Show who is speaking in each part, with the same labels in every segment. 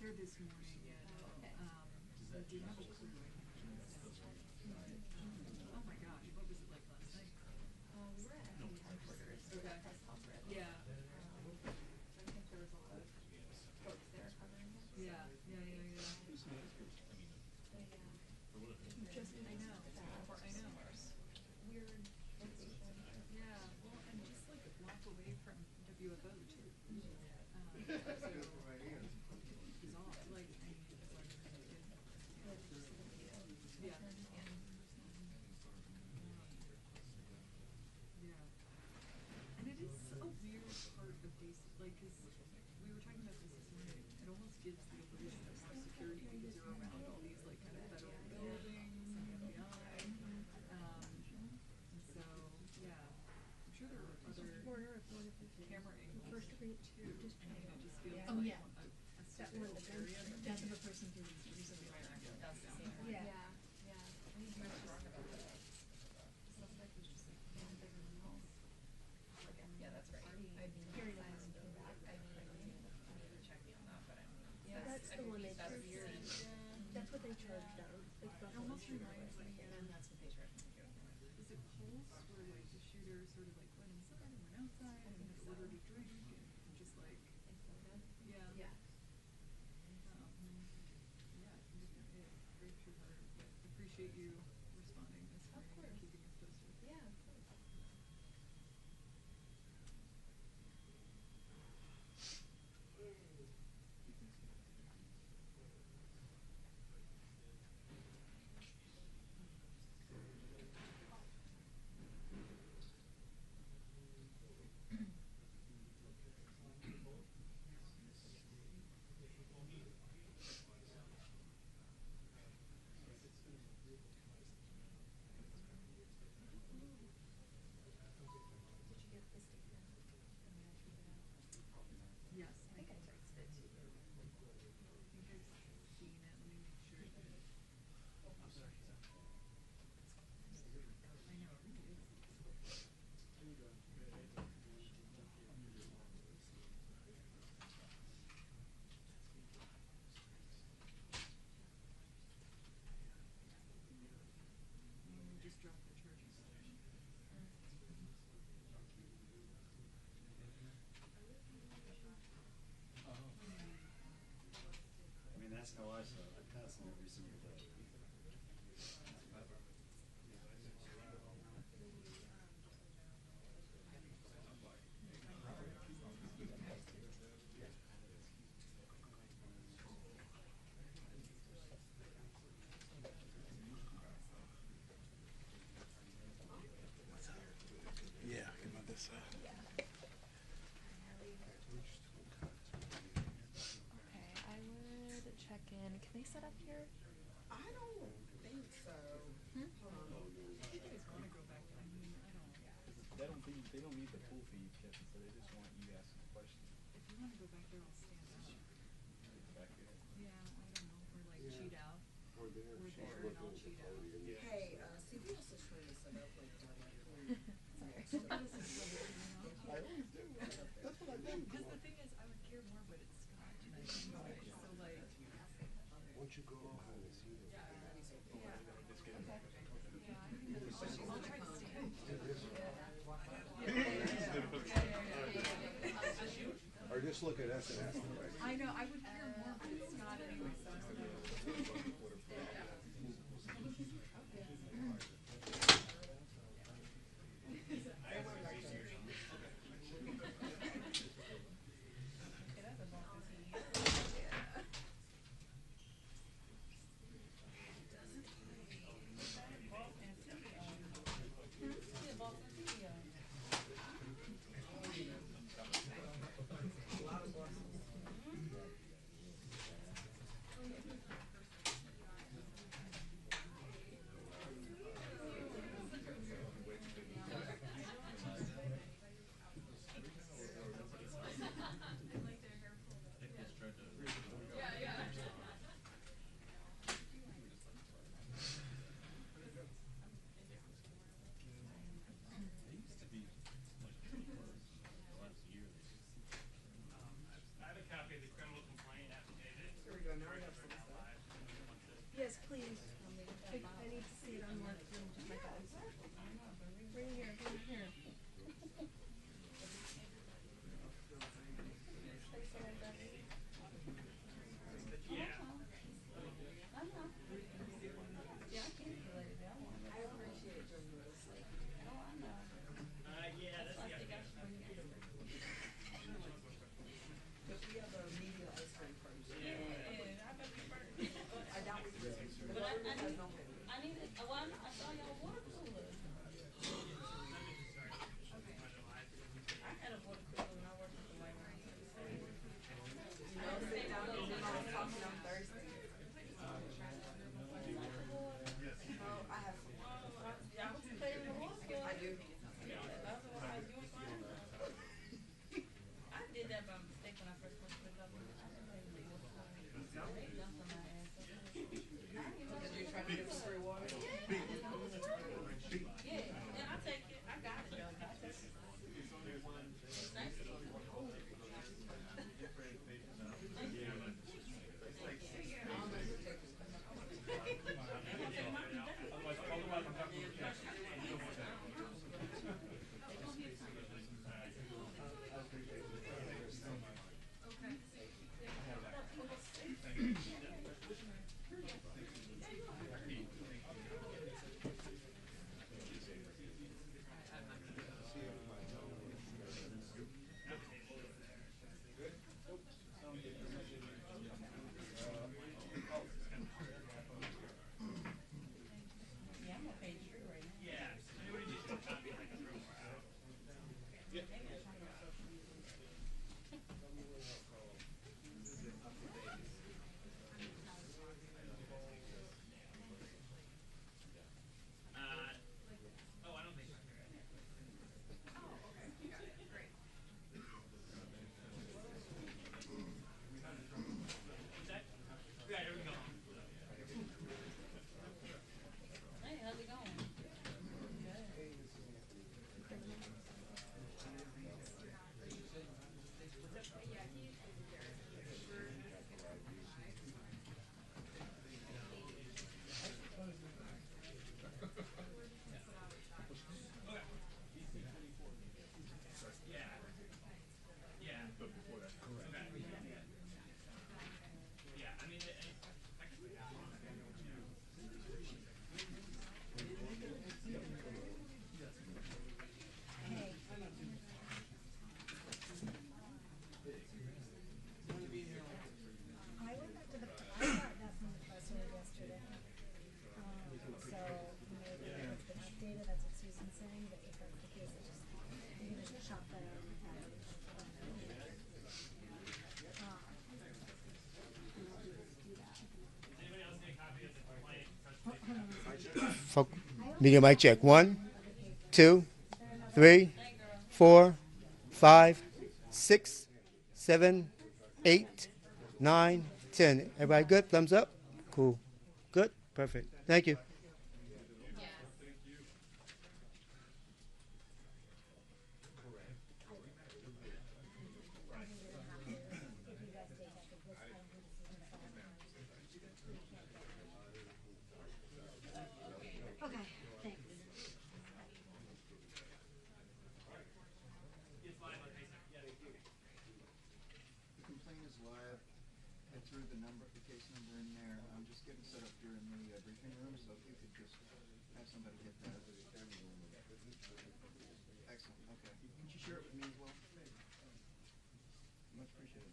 Speaker 1: there this morning, yeah. So do you have a clue? Oh my gosh, what was it like last night?
Speaker 2: We were at headquarters, so
Speaker 1: Okay.
Speaker 2: press conference.
Speaker 1: Yeah.
Speaker 2: I think there was a lot of folks there covering it.
Speaker 1: Yeah.
Speaker 2: Just
Speaker 1: I know.
Speaker 2: weird location.
Speaker 1: Yeah. Well, and just like a block away from WFO too. So bizarre. Like, I mean, it's like really good. Yeah. Yeah. And it is a weird part of basic, like, cause we were talking about this morning. It almost gives the illusion of more security because you're around all these like kind of federal buildings and the FBI. And so, yeah, I'm sure there are other camera angles too. I mean, it just feels
Speaker 3: Oh,
Speaker 1: like
Speaker 3: yeah.
Speaker 1: a
Speaker 3: That
Speaker 1: sterile
Speaker 3: one, the
Speaker 1: area.
Speaker 3: death of a person through recently.
Speaker 2: That's the same one.
Speaker 3: Yeah.
Speaker 2: I think you were wrong about that. The suspect was just like in a bigger house. Yeah, that's right. I mean,
Speaker 3: Hearing
Speaker 2: I
Speaker 3: loss.
Speaker 2: need to check me on that, but I mean, yeah,
Speaker 3: That's the one they
Speaker 2: that's
Speaker 3: charged
Speaker 2: weird.
Speaker 3: on. That's what they charged on. Like
Speaker 1: It almost reminds me
Speaker 2: And that's what they charged me too.
Speaker 1: is it Pulse where like the shooter sort of like went inside and went outside and had ordered a drink and just like yeah.
Speaker 2: Yeah.
Speaker 1: Yeah, I think it breaks your heart, but appreciate you responding this
Speaker 2: Of
Speaker 1: morning and
Speaker 2: course.
Speaker 1: keeping us posted.
Speaker 2: Yeah, of course. Did you get the statement?
Speaker 1: Yes,
Speaker 2: I think I texted it to you.
Speaker 1: I think I've seen it. Let me make sure that I know it really is. We just dropped the charges.
Speaker 4: I mean, that's how I saw it. I pass them every single day.
Speaker 5: Yeah, come on this side.
Speaker 2: Okay, I would check in. Can they set up here?
Speaker 6: I don't think so.
Speaker 1: You guys want to go back? I mean, I don't.
Speaker 5: They don't need the full feed, Kevin, so they just want you asking questions.
Speaker 1: If you want to go back there, I'll stand up.
Speaker 5: Back there.
Speaker 1: Yeah, I don't know. Or like cheat out.
Speaker 4: Or there.
Speaker 1: We're there and I'll cheat out.
Speaker 6: Hey, CBS is trying to set up like
Speaker 1: Don't get us in trouble, you know?
Speaker 5: I always do. That's what I do.
Speaker 1: Because the thing is, I would care more, but it's Scott tonight anyway. So like,
Speaker 4: Once you go off on this, you
Speaker 1: yeah,
Speaker 5: Just get it.
Speaker 1: yeah, I think that's what I'll try to stand.
Speaker 4: Or just look at us and ask them.
Speaker 1: I know, I would care more, but it's Scott anyway. So I'm
Speaker 2: I did that by mistake when I first went to the government. I didn't think they was they dumped on my ass.
Speaker 1: Because you're trying to get the free water.
Speaker 2: Yeah, and I take it. I got it though. I take it. It's nice to know. Yeah, I'm on page 3 right now. Hey, how's it going? Good.
Speaker 3: I went back to the, I got that from the professor yesterday. So maybe it's been updated, that's what Susan's saying, but if that's the case, it's just, you can just chop that out and have it.
Speaker 7: Media mic check. 1, 2, 3, 4, 5, 6, 7, 8, 9, 10. Everybody good? Thumbs up? Cool. Good? Perfect. Thank you.
Speaker 3: Okay, thanks.
Speaker 5: The complaint is live. I threw the number, the case number in there. I'm just getting set up here in the briefing room, so if you could just have somebody get that. Excellent, okay. Could you share it with me as well? Much appreciated.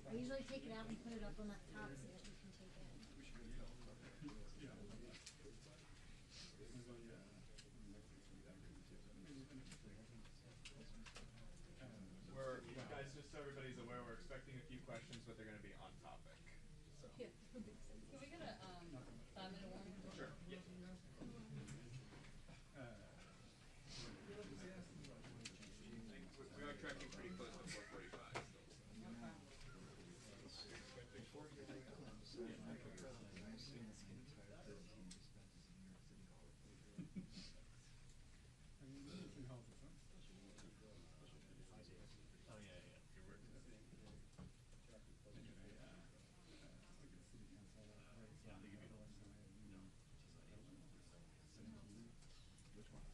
Speaker 3: I usually take it out and put it up on that top so that you can take it.
Speaker 8: We're, guys, just so everybody's aware, we're expecting a few questions, but they're going to be on topic. So.
Speaker 2: Can we get a 5-minute warning?
Speaker 8: Sure. Yeah. We are tracking pretty close to 4:45 still.
Speaker 5: Before you get so Michael President, I assume it's the entire 13 dispenses in New York City Hall.
Speaker 8: Oh, yeah, yeah. Your work.
Speaker 5: Which one?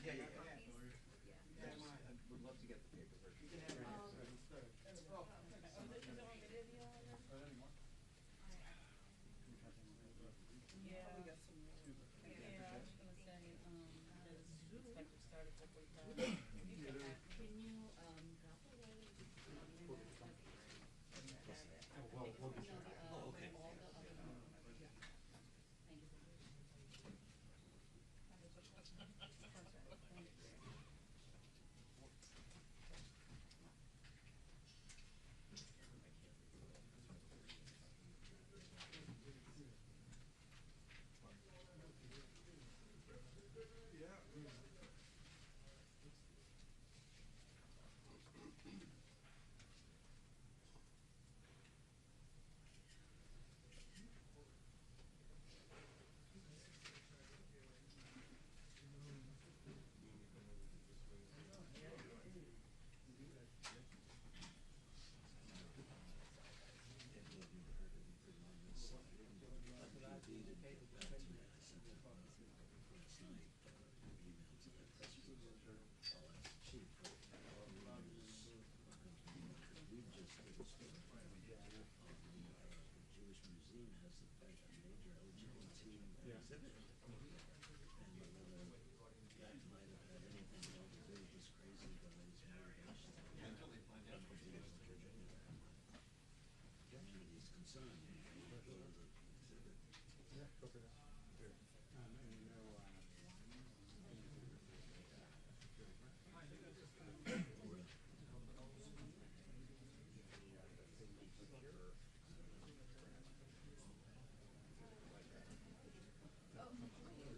Speaker 5: Yeah, yeah, yeah. I would love to get the paper version. You can have
Speaker 2: Yeah. We got some more. Yeah, I was gonna say, inspector started 4:45. Can you, drop a line?
Speaker 4: We'll be sure.
Speaker 2: Oh, okay. All the other. Yeah. Thank you. Perfect, thank you.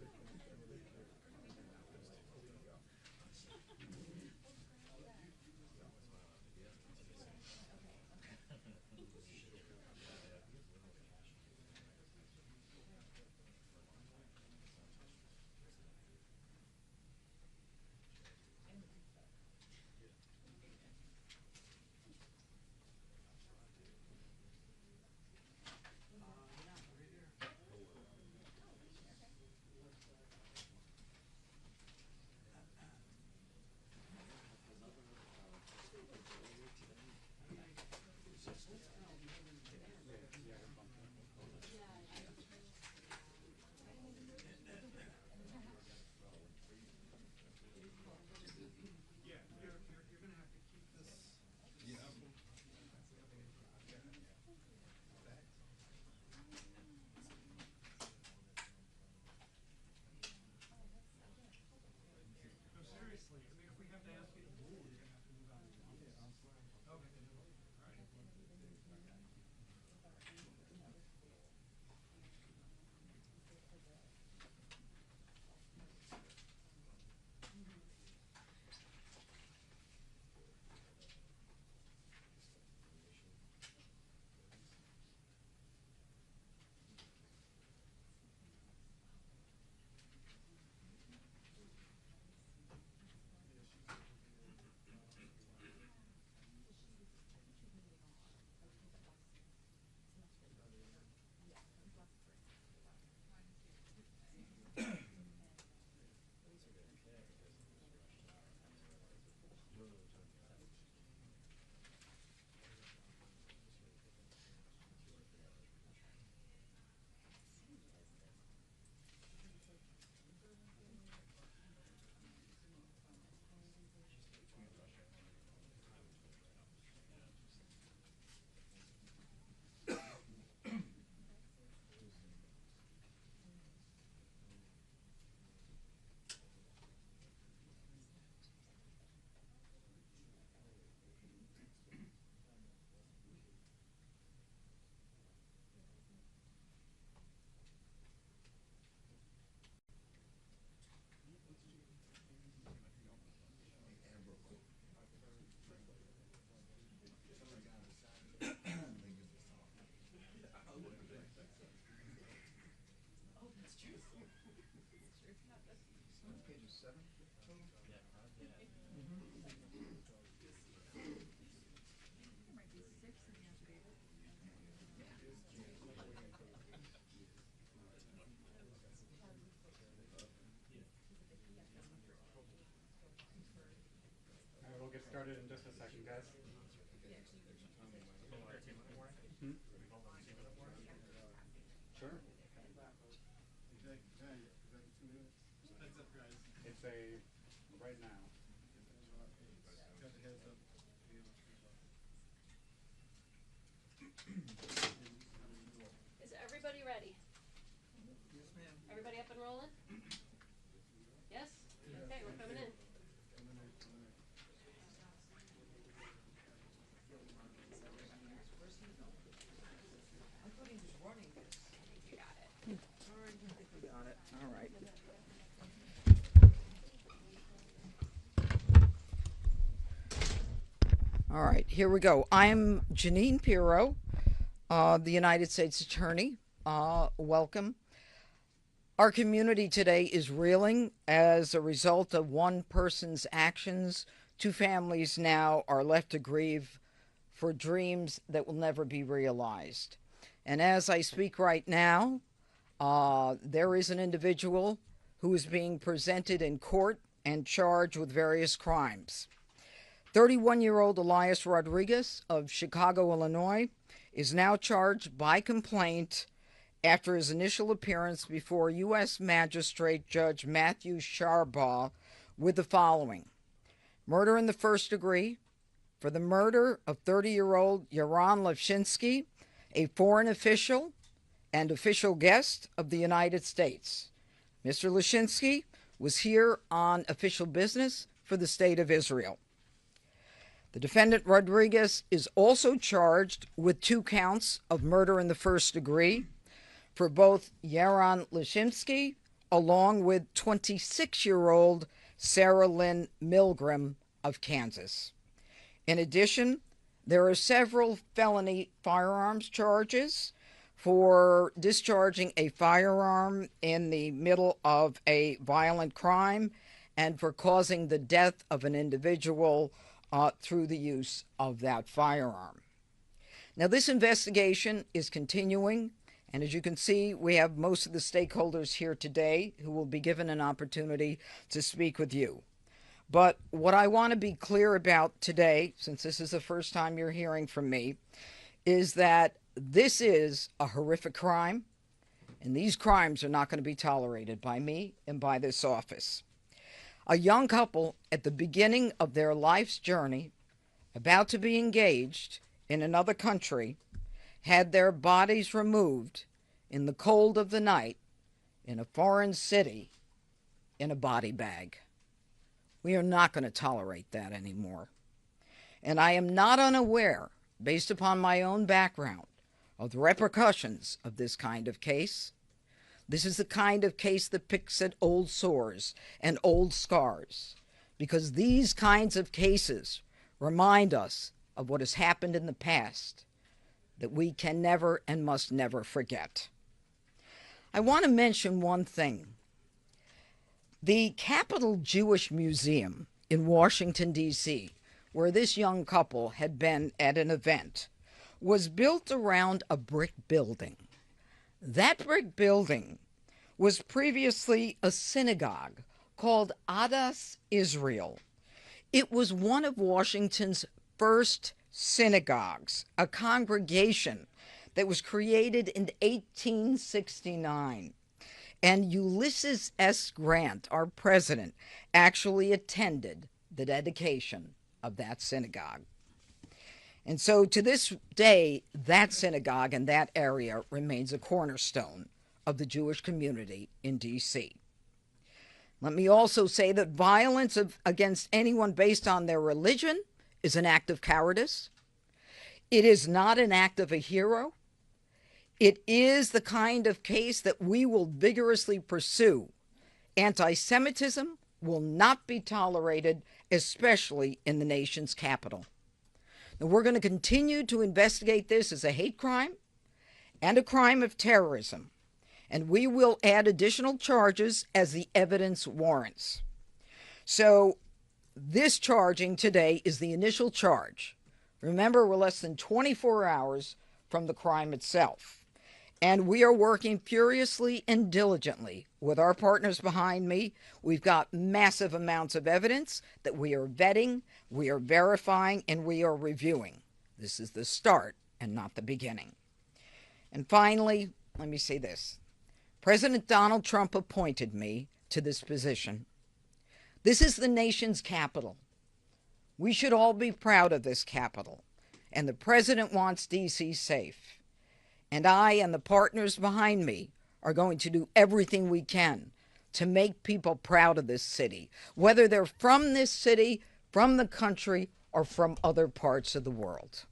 Speaker 5: Pages 7 total?
Speaker 1: There might be 6 in the affidavit.
Speaker 9: All right, we'll get started in just a second, guys. Hmm? Sure. It's a right now.
Speaker 10: Is everybody ready?
Speaker 5: Yes, ma'am.
Speaker 10: Everybody up and rolling? Yes? Okay, we're coming in.
Speaker 6: I thought he was running this.
Speaker 10: You got it.
Speaker 6: All right, I think we got it. All right. All right, here we go. I'm Janine Pirro, the United States Attorney. Welcome. Our community today is reeling as a result of one person's actions. 2 families now are left to grieve for dreams that will never be realized. And as I speak right now, there is an individual who is being presented in court and charged with various crimes. 31-year-old Elias Rodriguez of Chicago, Illinois, is now charged by complaint after his initial appearance before U.S. Magistrate Judge Matthew Sharbaugh with the following: murder in the first degree for the murder of 30-year-old Yaron Levshinsky, a foreign official and official guest of the United States. Mr. Levshinsky was here on official business for the State of Israel. The defendant Rodriguez is also charged with 2 counts of murder in the first degree for both Yaron Levshinsky along with 26-year-old Sarah Lynn Milgram of Kansas. In addition, there are several felony firearms charges for discharging a firearm in the middle of a violent crime and for causing the death of an individual through the use of that firearm. Now, this investigation is continuing, and as you can see, we have most of the stakeholders here today who will be given an opportunity to speak with you. But what I want to be clear about today, since this is the first time you're hearing from me, is that this is a horrific crime, and these crimes are not going to be tolerated by me and by this office. A young couple at the beginning of their life's journey, about to be engaged in another country, had their bodies removed in the cold of the night in a foreign city in a body bag. We are not going to tolerate that anymore. And I am not unaware, based upon my own background, of the repercussions of this kind of case. This is the kind of case that picks at old sores and old scars, because these kinds of cases remind us of what has happened in the past that we can never and must never forget. I want to mention one thing. The Capitol Jewish Museum in Washington, D.C., where this young couple had been at an event, was built around a brick building. That brick building was previously a synagogue called Adas Israel. It was one of Washington's first synagogues, a congregation that was created in 1869. And Ulysses S. Grant, our president, actually attended the dedication of that synagogue. And so to this day, that synagogue and that area remains a cornerstone of the Jewish community in D.C. Let me also say that violence against anyone based on their religion is an act of cowardice. It is not an act of a hero. It is the kind of case that we will vigorously pursue. Anti-Semitism will not be tolerated, especially in the nation's capital. Now, we're going to continue to investigate this as a hate crime and a crime of terrorism. and we will add additional charges as the evidence warrants. So this charging today is the initial charge. Remember, we're less than 24 hours from the crime itself. And we are working furiously and diligently with our partners behind me. We've got massive amounts of evidence that we are vetting, we are verifying, and we are reviewing. This is the start and not the beginning. And finally, let me say this. President Donald Trump appointed me to this position. This is the nation's capital. We should all be proud of this capital. And the president wants D.C. safe. And I and the partners behind me are going to do everything we can to make people proud of this city, whether they're from this city, from the country, or from other parts of the world.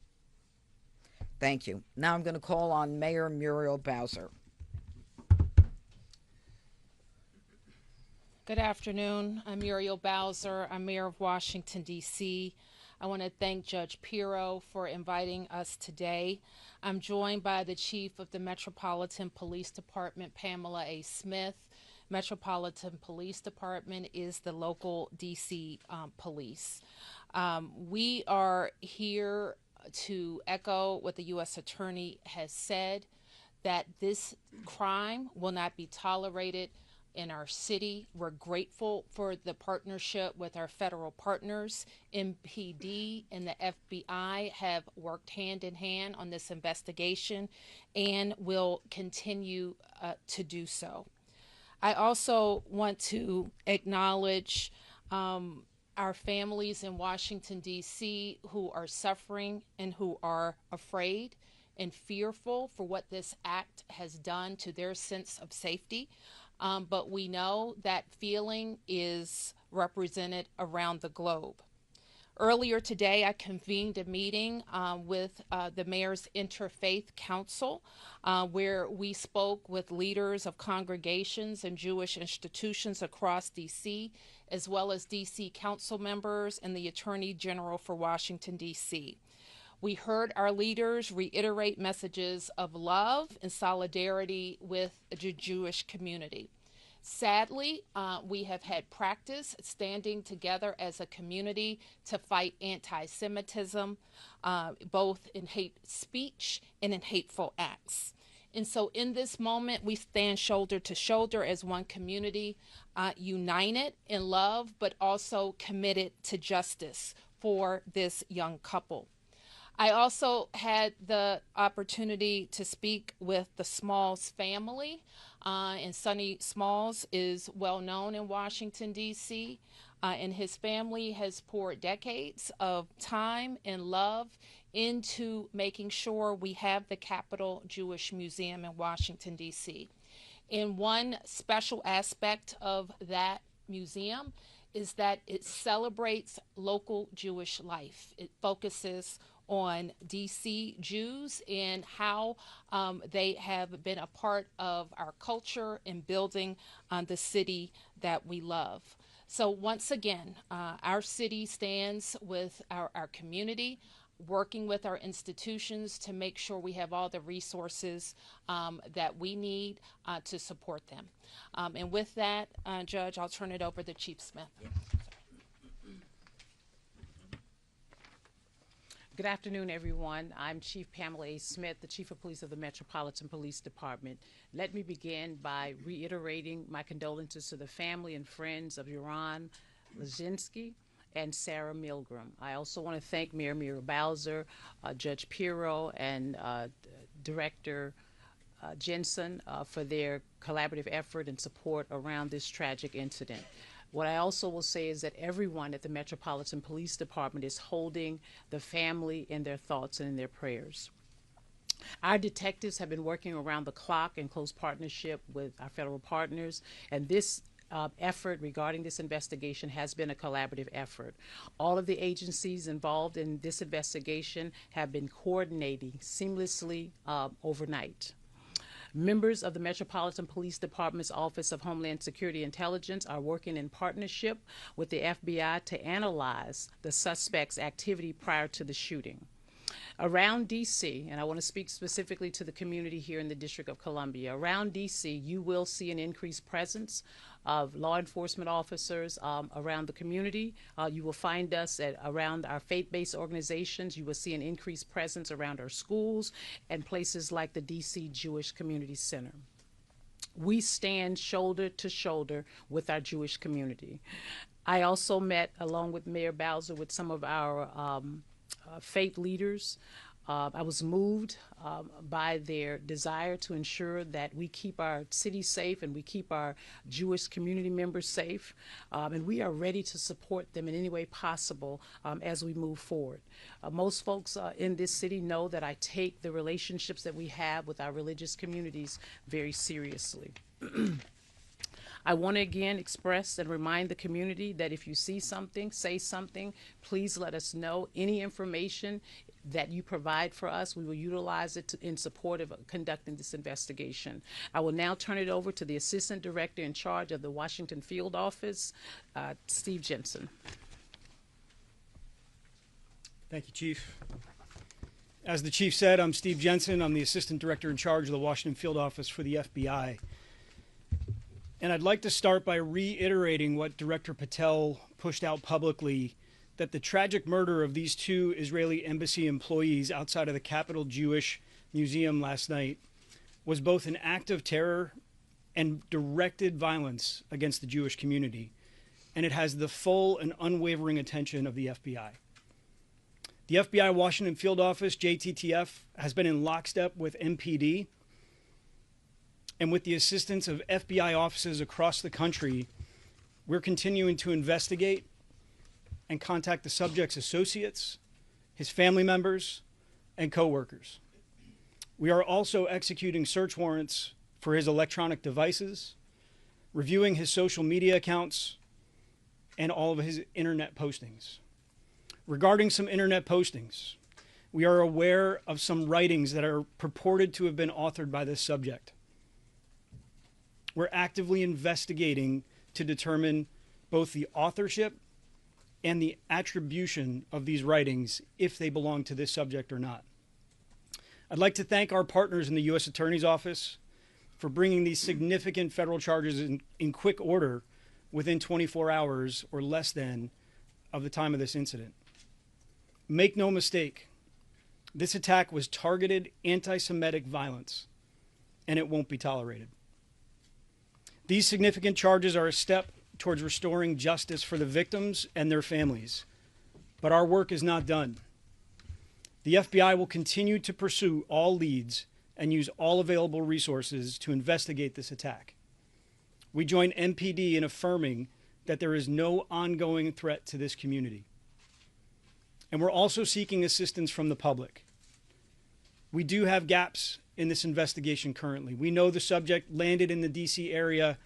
Speaker 6: Thank you. Now I'm going to call on Mayor Muriel Bowser.
Speaker 11: Good afternoon. I'm Muriel Bowser. I'm Mayor of Washington, D.C. I want to thank Judge Pirro for inviting us today. I'm joined by the Chief of the Metropolitan Police Department, Pamela A. Smith. Metropolitan Police Department is the local D.C. police. We are here to echo what the U.S. Attorney has said, that this crime will not be tolerated in our city. We're grateful for the partnership with our federal partners. MPD and the FBI have worked hand in hand on this investigation and will continue to do so. I also want to acknowledge our families in Washington, D.C. who are suffering and who are afraid and fearful for what this act has done to their sense of safety. But we know that feeling is represented around the globe. Earlier today, I convened a meeting with the Mayor's Interfaith Council, where we spoke with leaders of congregations and Jewish institutions across D.C., as well as D.C. council members and the Attorney General for Washington, D.C. We heard our leaders reiterate messages of love and solidarity with the Jewish community. Sadly, we have had practice standing together as a community to fight anti-Semitism, both in hate speech and in hateful acts. And so in this moment, we stand shoulder to shoulder as one community, united in love, but also committed to justice for this young couple. I also had the opportunity to speak with the Smalls family, and Sonny Smalls is well known in Washington, D.C., and his family has poured decades of time and love into making sure we have the Capitol Jewish Museum in Washington, D.C. And one special aspect of that museum is that it celebrates local Jewish life. It focuses on D.C. Jews and how they have been a part of our culture and building the city that we love. So once again, our city stands with our community, working with our institutions to make sure we have all the resources that we need to support them. And with that, Judge, I'll turn it over to Chief Smith.
Speaker 12: Yes. Good afternoon, everyone. I'm Chief Pamela A. Smith, the Chief of Police of the Metropolitan Police Department. Let me begin by reiterating my condolences to the family and friends of Yaron Lazinski and Sarah Milgram. I also want to thank Mayor Muriel Bowser, Judge Pirro, and Director Jensen for their collaborative effort and support around this tragic incident. What I also will say is that everyone at the Metropolitan Police Department is holding the family in their thoughts and in their prayers. Our detectives have been working around the clock in close partnership with our federal partners, and this effort regarding this investigation has been a collaborative effort. All of the agencies involved in this investigation have been coordinating seamlessly overnight. Members of the Metropolitan Police Department's Office of Homeland Security Intelligence are working in partnership with the FBI to analyze the suspect's activity prior to the shooting. Around DC, and I want to speak specifically to the community here in the District of Columbia, around DC, you will see an increased presence of law enforcement officers around the community. You will find us around our faith-based organizations. You will see an increased presence around our schools and places like the DC Jewish Community Center. We stand shoulder to shoulder with our Jewish community. I also met, along with Mayor Bowser, with some of our faith leaders. I was moved by their desire to ensure that we keep our city safe and we keep our Jewish community members safe. And we are ready to support them in any way possible as we move forward. Most folks in this city know that I take the relationships that we have with our religious communities very seriously. I want to again express and remind the community that if you see something, say something, please let us know. Any information that you provide for us, we will utilize it in support of conducting this investigation. I will now turn it over to the Assistant Director in charge of the Washington Field Office, Steve Jensen.
Speaker 13: Thank you, Chief. As the Chief said, I'm Steve Jensen. I'm the Assistant Director in charge of the Washington Field Office for the FBI. And I'd like to start by reiterating what Director Patel pushed out publicly, that the tragic murder of these two Israeli embassy employees outside of the Capitol Jewish Museum last night was both an act of terror and directed violence against the Jewish community, and it has the full and unwavering attention of the FBI. The FBI Washington Field Office, JTTF, has been in lockstep with MPD, and with the assistance of FBI offices across the country, we're continuing to investigate and contact the subject's associates, his family members, and co-workers. We are also executing search warrants for his electronic devices, reviewing his social media accounts, and all of his internet postings. Regarding some internet postings, we are aware of some writings that are purported to have been authored by this subject. We're actively investigating to determine both the authorship and the attribution of these writings, if they belong to this subject or not. I'd like to thank our partners in the U.S. Attorney's Office for bringing these significant federal charges in quick order within 24 hours or less than of the time of this incident. Make no mistake, this attack was targeted anti-Semitic violence, and it won't be tolerated. These significant charges are a step towards restoring justice for the victims and their families. But our work is not done. The FBI will continue to pursue all leads and use all available resources to investigate this attack. We join MPD in affirming that there is no ongoing threat to this community. And we're also seeking assistance from the public. We do have gaps in this investigation currently. We know the subject landed in the DC area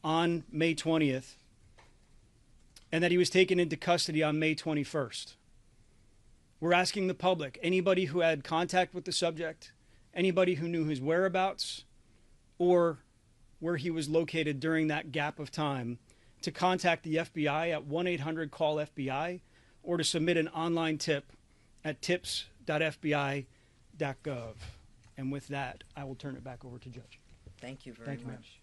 Speaker 13: on May 20th and that he was taken into custody on May 21st. We're asking the public, anybody who had contact with the subject, anybody who knew his whereabouts or where he was located during that gap of time, to contact the FBI at 1-800-CALL-FBI or to submit an online tip at tips.fbi.gov. And with that, I will turn it back over to Judge.
Speaker 6: Thank you very much.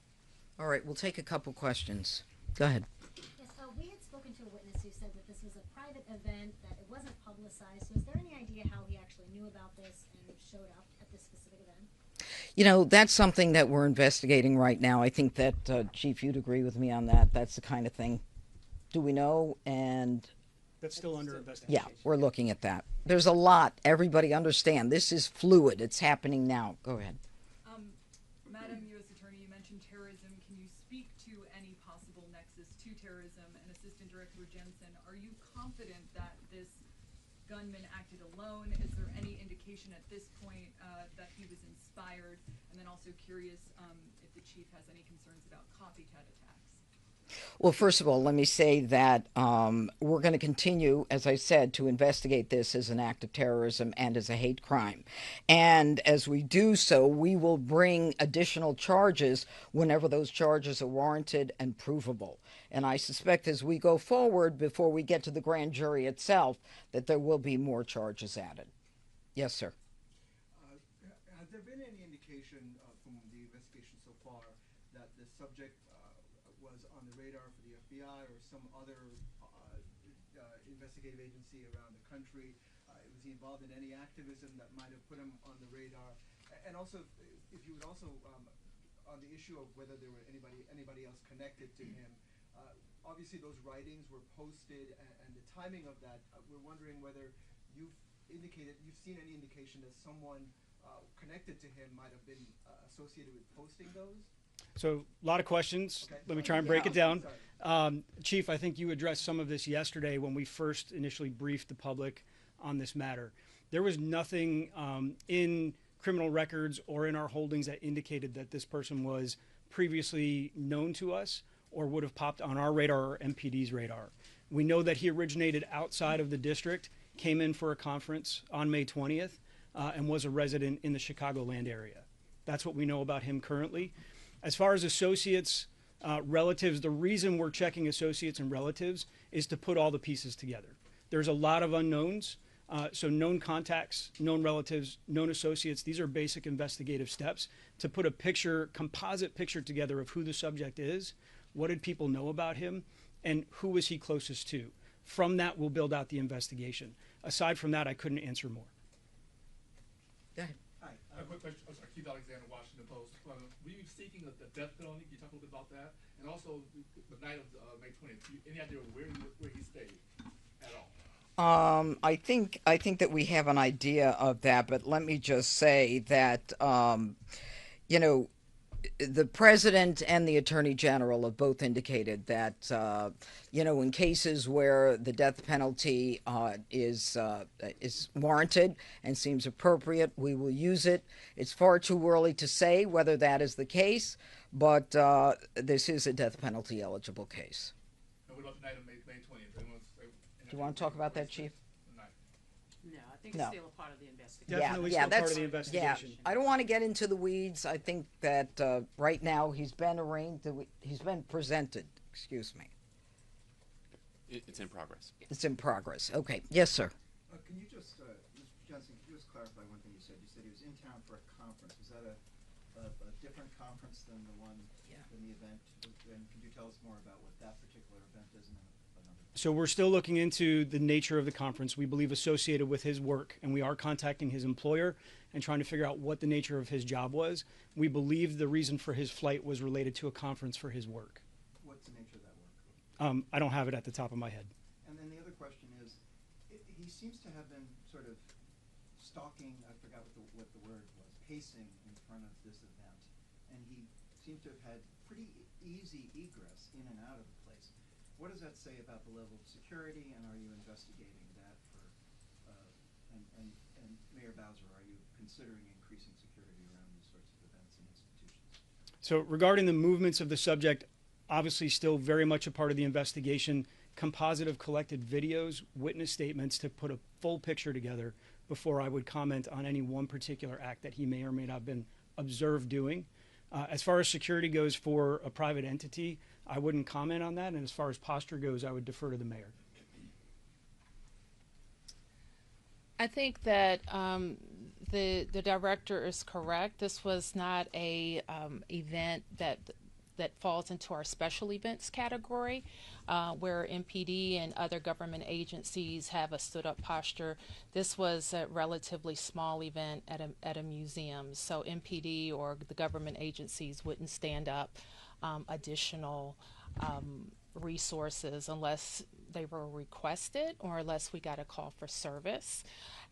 Speaker 6: All right, we'll take a couple questions. Go ahead.
Speaker 3: Yes, we had spoken to a witness who said that this was a private event, that it wasn't publicized. So is there any idea how he actually knew about this and showed up at this specific event?
Speaker 6: You know, that's something that we're investigating right now. I think that, Chief, you'd agree with me on that. That's the kind of thing. Do we know? And
Speaker 13: that's still under investigation.
Speaker 6: Yeah, we're looking at that. There's a lot. Everybody understand. This is fluid. It's happening now. Go ahead.
Speaker 1: Madam U.S. Attorney, you mentioned terrorism. Can you speak to any possible nexus to terrorism? And Assistant Director Jensen, are you confident that this gunman acted alone? Is there any indication at this point that he was inspired? And then also curious if the Chief has any concerns about copycat attacks.
Speaker 6: Well, first of all, let me say that we're going to continue, as I said, to investigate this as an act of terrorism and as a hate crime. And as we do so, we will bring additional charges whenever those charges are warranted and provable. And I suspect as we go forward, before we get to the grand jury itself, that there will be more charges added. Yes, sir.
Speaker 14: Has there been any indication from the investigation so far that the subject was on the radar for the FBI or some other investigative agency around the country? Was he involved in any activism that might have put him on the radar? And also, if you would also, on the issue of whether there were anybody else connected to him, obviously those writings were posted, and the timing of that, we're wondering whether you've seen any indication that someone connected to him might have been associated with posting those?
Speaker 13: So a lot of questions.
Speaker 14: Okay.
Speaker 13: Let me try and break it down.
Speaker 14: Sorry.
Speaker 13: Chief, I think you addressed some of this yesterday when we first initially briefed the public on this matter. There was nothing in criminal records or in our holdings that indicated that this person was previously known to us or would have popped on our radar or MPD's radar. We know that he originated outside of the district, came in for a conference on May 20th, and was a resident in the Chicagoland area. That's what we know about him currently. As far as associates, relatives, the reason we're checking associates and relatives is to put all the pieces together. There's a lot of unknowns. So known contacts, known relatives, known associates, these are basic investigative steps to put a picture, composite picture together of who the subject is, what did people know about him, and who was he closest to. From that, we'll build out the investigation. Aside from that, I couldn't answer more.
Speaker 6: Go ahead.
Speaker 15: Hi. A quick question. I'm sorry, Keith Alexander, Washington Post. Were you seeking the death penalty? Can you talk a little bit about that? And also, the night of May 20th, any idea where he stayed at all?
Speaker 6: I think that we have an idea of that, but let me just say that, the president and the attorney general have both indicated that, in cases where the death penalty is warranted and seems appropriate, we will use it. It's far too early to say whether that is the case, but this is a death penalty eligible case.
Speaker 15: And what about the night of May 20th?
Speaker 6: Do you want to talk about that, Chief?
Speaker 12: No, I think it's still a part of the investigation.
Speaker 13: Definitely still part of the investigation.
Speaker 6: I don't want to get into the weeds. I think that right now he's been presented. Excuse me.
Speaker 16: It's in progress.
Speaker 6: It's in progress. Okay. Yes, sir.
Speaker 5: Can you just, Mr. Johnson, can you just clarify one thing you said? You said he was in town for a conference. Was that a different conference than the one, than the event? And could you tell us more about what that particular event is?
Speaker 13: So we're still looking into the nature of the conference we believe associated with his work, and we are contacting his employer and trying to figure out what the nature of his job was. We believe the reason for his flight was related to a conference for his work.
Speaker 5: What's the nature of that work?
Speaker 13: I don't have it at the top of my head.
Speaker 5: And then the other question is, he seems to have been sort of stalking, I forgot what the word was, pacing in front of this event, and he seemed to have had pretty easy egress in and out of the place. What does that say about the level of security, and are you investigating that for, and Mayor Bowser, are you considering increasing security around these sorts of events and institutions?
Speaker 13: So regarding the movements of the subject, obviously still very much a part of the investigation, composite of collected videos, witness statements to put a full picture together before I would comment on any one particular act that he may or may not have been observed doing. As far as security goes for a private entity, I wouldn't comment on that, and as far as posture goes, I would defer to the mayor.
Speaker 11: I think that the director is correct. This was not a event that falls into our special events category, where MPD and other government agencies have a stood-up posture. This was a relatively small event at a museum, so MPD or the government agencies wouldn't stand up additional resources unless they were requested or unless we got a call for service.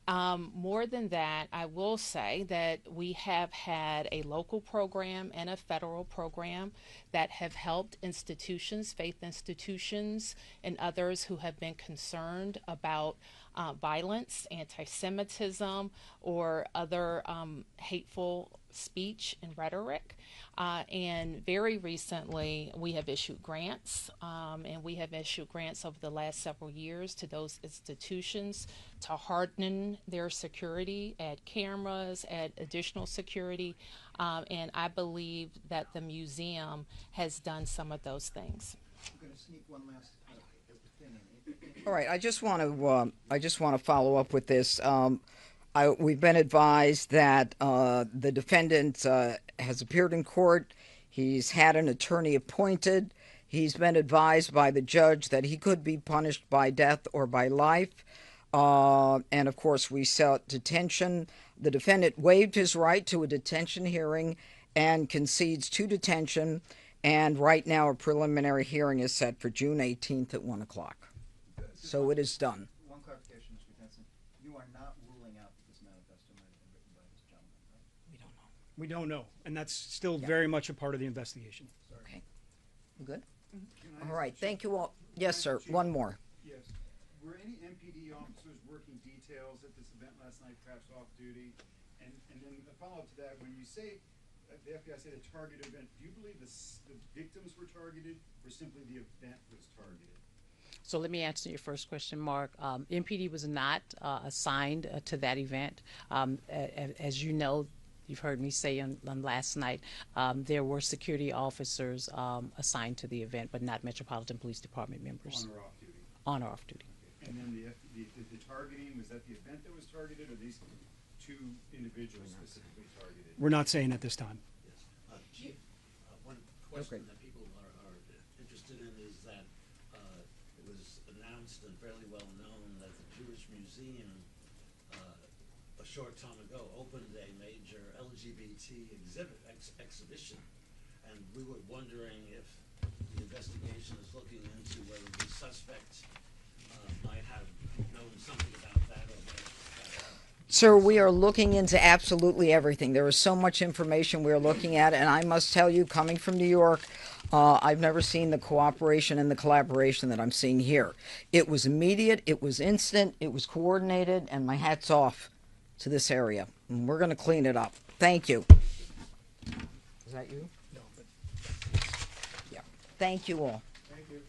Speaker 11: More than that, I will say that we have had a local program and a federal program that have helped institutions, faith institutions, and others who have been concerned about violence, anti-Semitism, or other hateful speech and rhetoric. And very recently, we have issued grants, and we have issued grants over the last several years to those institutions to harden their security, add cameras, add additional security, and I believe that the museum has done some of those things.
Speaker 5: I'm going to sneak one last thing in.
Speaker 6: All right, I just want to follow up with this. We've been advised that the defendant has appeared in court. He's had an attorney appointed. He's been advised by the judge that he could be punished by death or by life. And of course, we sought detention. The defendant waived his right to a detention hearing and concedes to detention. And right now, a preliminary hearing is set for June 18th at 1 o'clock. So it is done.
Speaker 5: One clarification, Mr. Jensen. You are not ruling out that this manifesto might have been written by this gentleman, right?
Speaker 6: We don't know.
Speaker 13: We don't know, and that's still very much a part of the investigation.
Speaker 6: Okay. Good? All right. Thank you all. Yes, sir. One more.
Speaker 17: Yes. Were any MPD officers working details at this event last night, perhaps off duty? And then a follow-up to that, when you say, the FBI said a targeted event, do you believe the victims were targeted or simply the event was targeted?
Speaker 12: So let me answer your first question, Mark. MPD was not assigned to that event. As you know, you've heard me say on last night, there were security officers assigned to the event, but not Metropolitan Police Department members.
Speaker 17: On or off duty?
Speaker 12: On or off duty.
Speaker 17: Okay. And then the targeting, was that the event that was targeted or these two individuals specifically targeted?
Speaker 13: We're not saying at this time.
Speaker 18: Yes. Chief, one question that people are interested in is that it was announced and fairly well known that the Jewish Museum a short time ago opened a major LGBT exhibition, and we were wondering if the investigation is looking into whether the suspects might have known something about that or might have.
Speaker 6: Sir, we are looking into absolutely everything. There is so much information we're looking at, and I must tell you, coming from New York, I've never seen the cooperation and the collaboration that I'm seeing here. It was immediate, it was instant, it was coordinated, and my hat's off to this area. And we're going to clean it up. Thank you. Is that you?
Speaker 13: No, but
Speaker 6: Yeah. Thank you all.
Speaker 17: Thank you.